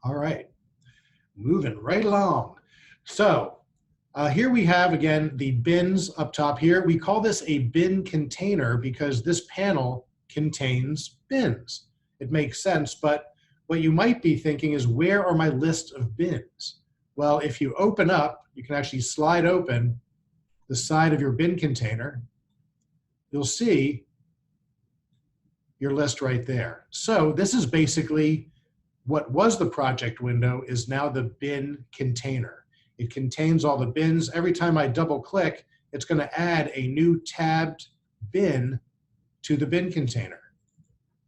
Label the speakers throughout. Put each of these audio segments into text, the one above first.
Speaker 1: All right, moving right along. So here we have, again, the bins up top here. We call this a bin container because this panel contains bins. It makes sense, but what you might be thinking is, where are my list of bins? Well, if you open up, you can actually slide open the side of your bin container. You'll see your list right there. So this is basically what was the project window is now the bin container. It contains all the bins. Every time I double click, it's going to add a new tabbed bin to the bin container.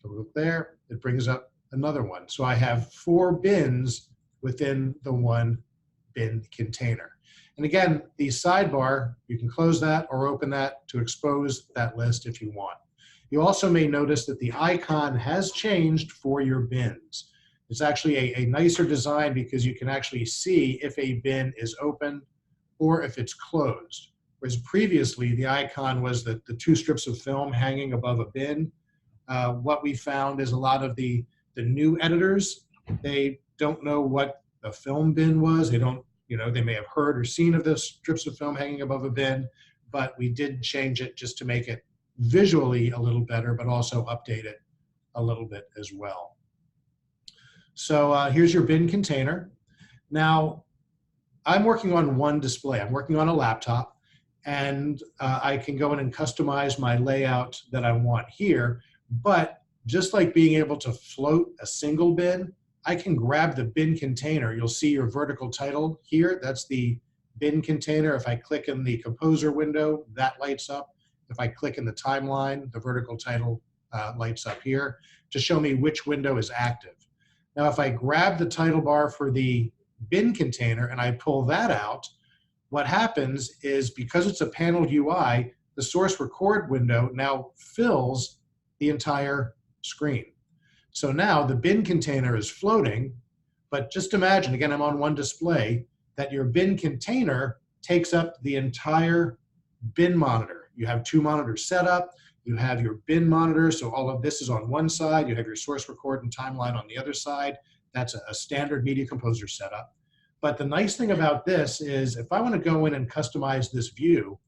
Speaker 1: So look there, it brings up another one. So I have 4 bins within the one bin container. And again, the sidebar, you can close that or open that to expose that list if you want. You also may notice that the icon has changed for your bins. It's actually a nicer design because you can actually see if a bin is open or if it's closed. Whereas previously, the icon was the 2 strips of film hanging above a bin. What we found is a lot of the new editors, they don't know what a film bin was. They don't, they may have heard or seen of the strips of film hanging above a bin, but we did change it just to make it visually a little better, but also update it a little bit as well. So here's your bin container. Now, I'm working on one display. I'm working on a laptop, and I can go in and customize my layout that I want here. But just like being able to float a single bin, I can grab the bin container. You'll see your vertical title here. That's the bin container. If I click in the composer window, that lights up. If I click in the timeline, the vertical title lights up here to show me which window is active. Now, if I grab the title bar for the bin container and I pull that out, what happens is, because it's a paneled UI, the source record window now fills the entire screen. So now the bin container is floating, but just imagine, again, I'm on one display, that your bin container takes up the entire bin monitor. You have 2 monitors set up. You have your bin monitor, so all of this is on one side. You have your source record and timeline on the other side. That's a standard Media Composer setup. But the nice thing about this is, if I want to go in and customize this view,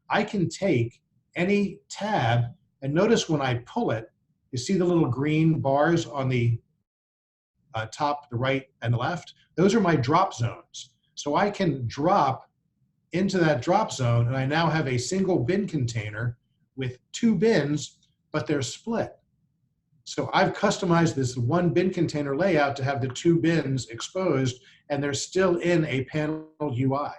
Speaker 1: I can take any tab, and notice when I pull it, you see the little green bars on the top, the right, and the left? Those are my drop zones. So I can drop into that drop zone, and I now have a single bin container with 2 bins, but they're split. So I've customized this one bin container layout to have the 2 bins exposed, and they're still in a panel UI.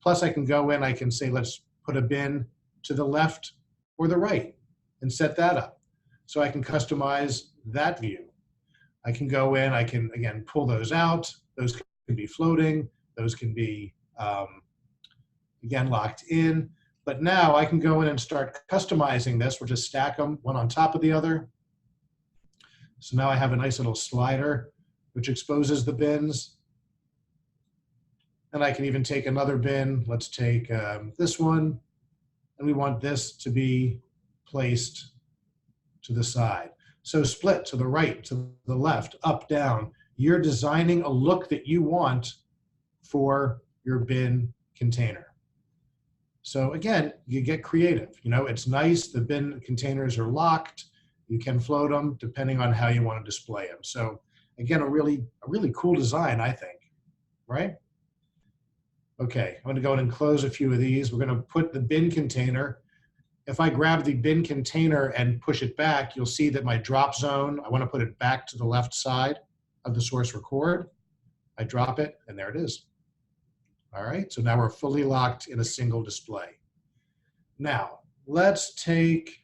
Speaker 1: Plus, I can go in, I can say, let's put a bin to the left or the right and set that up. So I can customize that view. I can go in, I can, again, pull those out. Those can be floating. Those can be, again, locked in. But now I can go in and start customizing this. We'll just stack them one on top of the other. So now I have a nice little slider which exposes the bins. And I can even take another bin. Let's take this one. And we want this to be placed to the side. So split to the right, to the left, up, down. You're designing a look that you want for your bin container. So again, you get creative. It's nice. The bin containers are locked. You can float them depending on how you want to display them. So again, a really cool design, I think, right? Okay, I'm going to go ahead and close a few of these. We're going to put the bin container. If I grab the bin container and push it back, you'll see that my drop zone, I want to put it back to the left side of the source record. I drop it, and there it is. All right, so now we're fully locked in a single display. Now, let's take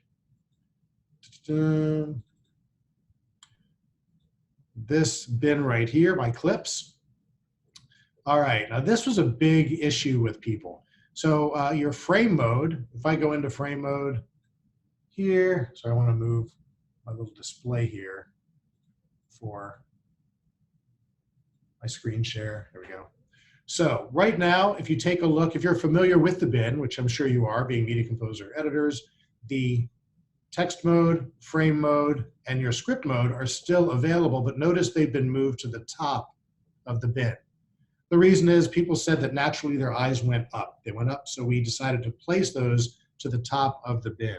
Speaker 1: this bin right here, my clips. All right, now this was a big issue with people. So your frame mode, if I go into frame mode here, so I want to move my little display here for my screen share. There we go. So right now, if you take a look, if you're familiar with the bin, which I'm sure you are, being Media Composer editors, the text mode, frame mode, and your script mode are still available, but notice they've been moved to the top of the bin. The reason is people said that naturally their eyes went up. They went up, so we decided to place those to the top of the bin.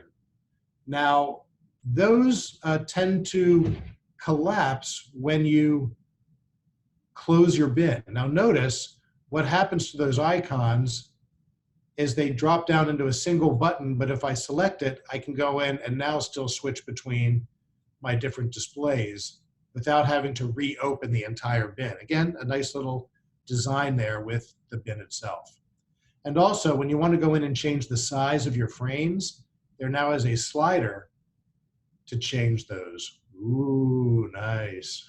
Speaker 1: Now, those tend to collapse when you close your bin. Now notice what happens to those icons is they drop down into a single button, but if I select it, I can go in and now still switch between my different displays without having to reopen the entire bin. Again, a nice little design there with the bin itself. And also, when you want to go in and change the size of your frames, there now is a slider to change those. Ooh, nice.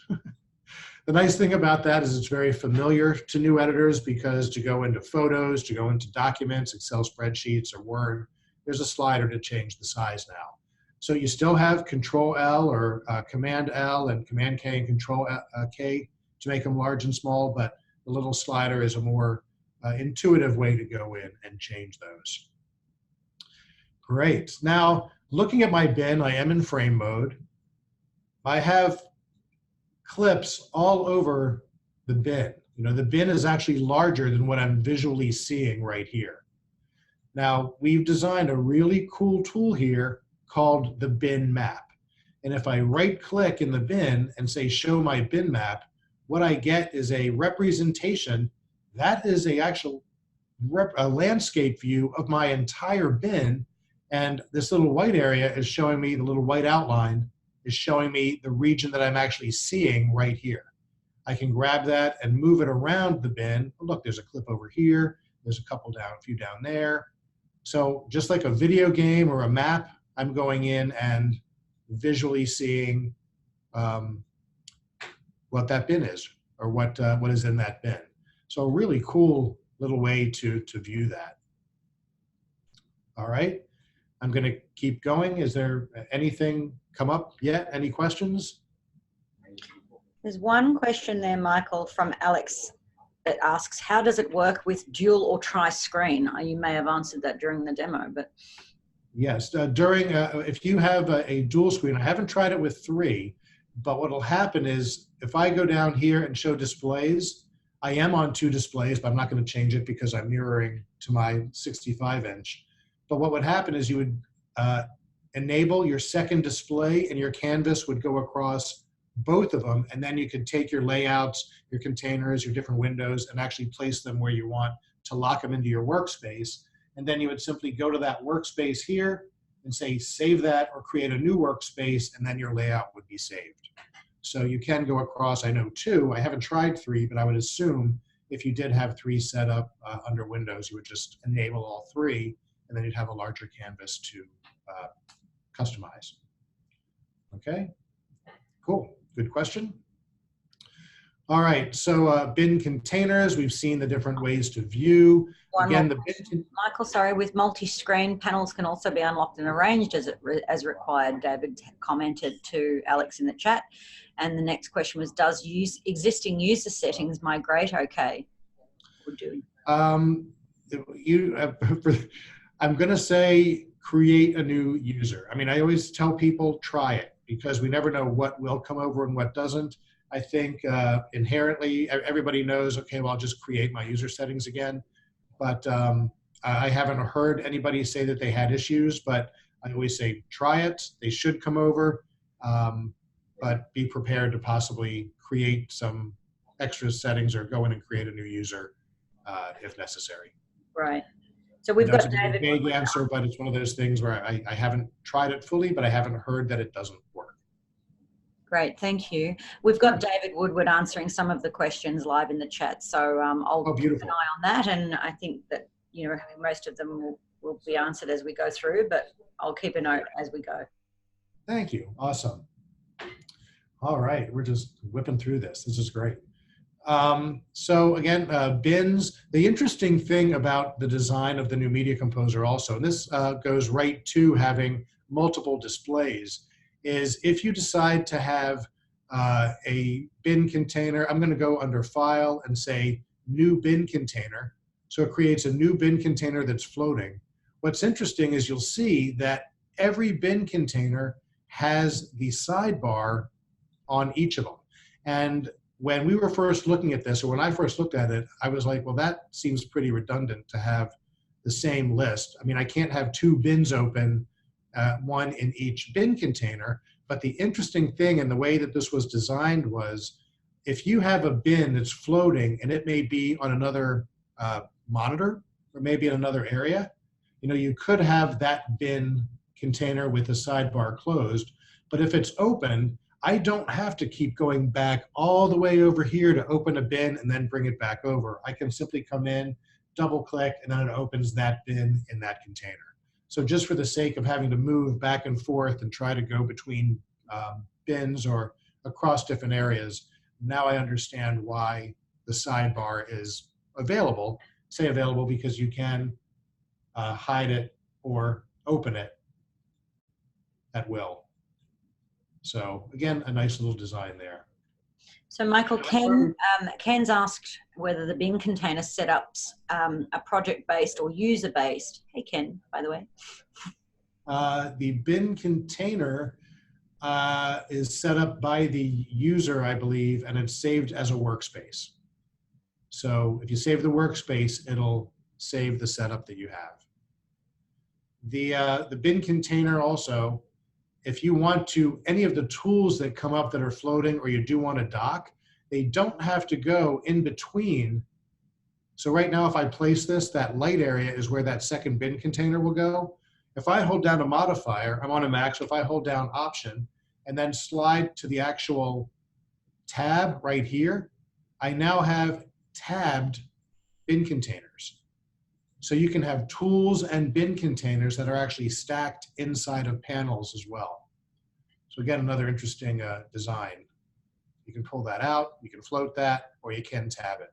Speaker 1: The nice thing about that is it's very familiar to new editors, because to go into photos, to go into documents, Excel spreadsheets, or Word, there's a slider to change the size now. So you still have Control L or Command L and Command K and Control K to make them large and small, but the little slider is a more intuitive way to go in and change those. Great. Now, looking at my bin, I am in frame mode. I have clips all over the bin. You know, the bin is actually larger than what I'm visually seeing right here. Now, we've designed a really cool tool here called the bin map. And if I right click in the bin and say show my bin map, what I get is a representation. That is a actual a landscape view of my entire bin. And this little white area is showing me, the little white outline is showing me the region that I'm actually seeing right here. I can grab that and move it around the bin. Oh, look, there's a clip over here. There's a couple down, a few down there. So just like a video game or a map, I'm going in and visually seeing what that bin is, or what is in that bin. So a really cool little way to view that. All right, I'm going to keep going. Is there anything come up yet? Any questions?
Speaker 2: There's one question there, Michael, from Alex, that asks, how does it work with dual or tri-screen? You may have answered that during the demo, but.
Speaker 1: Yes, if you have a dual screen, I haven't tried it with 3, but what will happen is if I go down here and show displays, I am on 2 displays, but I'm not going to change it because I'm mirroring to my 65-inch. But what would happen is you would enable your second display, and your canvas would go across both of them, and then you could take your layouts, your containers, your different windows, and actually place them where you want to lock them into your workspace. And then you would simply go to that workspace here and say save that or create a new workspace, and then your layout would be saved. So you can go across, I know 2, I haven't tried 3, but I would assume if you did have 3 set up under Windows, you would just enable all 3, and then you'd have a larger canvas to customize. Okay, cool, good question. All right, so bin containers, we've seen the different ways to view. Again, the bin
Speaker 2: Michael, sorry, with multi-screen, panels can also be unlocked and arranged as required. David commented to Alex in the chat. And the next question was, does existing user settings migrate okay? I'm
Speaker 1: going to say create a new user. I mean, I always tell people try it, because we never know what will come over and what doesn't. I think inherently everybody knows, okay, well, I'll just create my user settings again. But I haven't heard anybody say that they had issues, but I always say try it. They should come over, but be prepared to possibly create some extra settings or go in and create a new user if necessary.
Speaker 2: Right. So we've got David.
Speaker 1: Vague answer, but it's one of those things where I haven't tried it fully, but I haven't heard that it doesn't work.
Speaker 2: Great, thank you. We've got David Woodward answering some of the questions live in the chat, so I'll keep an eye on that, and I think that most of them will be answered as we go through, but I'll keep a note as we go.
Speaker 1: Thank you, awesome. All right, we're just whipping through this. This is great. So again, bins. The interesting thing about the design of the new Media Composer also, and this goes right to having multiple displays, is if you decide to have a bin container, I'm going to go under File and say New Bin Container. So it creates a new bin container that's floating. What's interesting is you'll see that every bin container has the sidebar on each of them. And when we were first looking at this, or when I first looked at it, I was like, well, that seems pretty redundant to have the same list. I mean, I can't have two bins open, one in each bin container. But the interesting thing in the way that this was designed was, if you have a bin that's floating and it may be on another monitor or maybe in another area, you know, you could have that bin container with the sidebar closed. But if it's open, I don't have to keep going back all the way over here to open a bin and then bring it back over. I can simply come in, double click, and then it opens that bin in that container. So just for the sake of having to move back and forth and try to go between bins or across different areas, now I understand why the sidebar is available. Say available because you can hide it or open it at will. So again, a nice little design there.
Speaker 2: So Michael, Ken's asked whether the bin container setups are project-based or user-based. Hey Ken, by the way.
Speaker 1: The bin container is set up by the user, I believe, and it's saved as a workspace. So if you save the workspace, it'll save the setup that you have. The bin container also, if you want to, any of the tools that come up that are floating or you do want to dock, they don't have to go in between. So right now, if I place this, that light area is where that second bin container will go. If I hold down a modifier, I'm on a Mac, so if I hold down Option and then slide to the actual tab right here, I now have tabbed bin containers. So you can have tools and bin containers that are actually stacked inside of panels as well. So again, another interesting design. You can pull that out, you can float that, or you can tab it.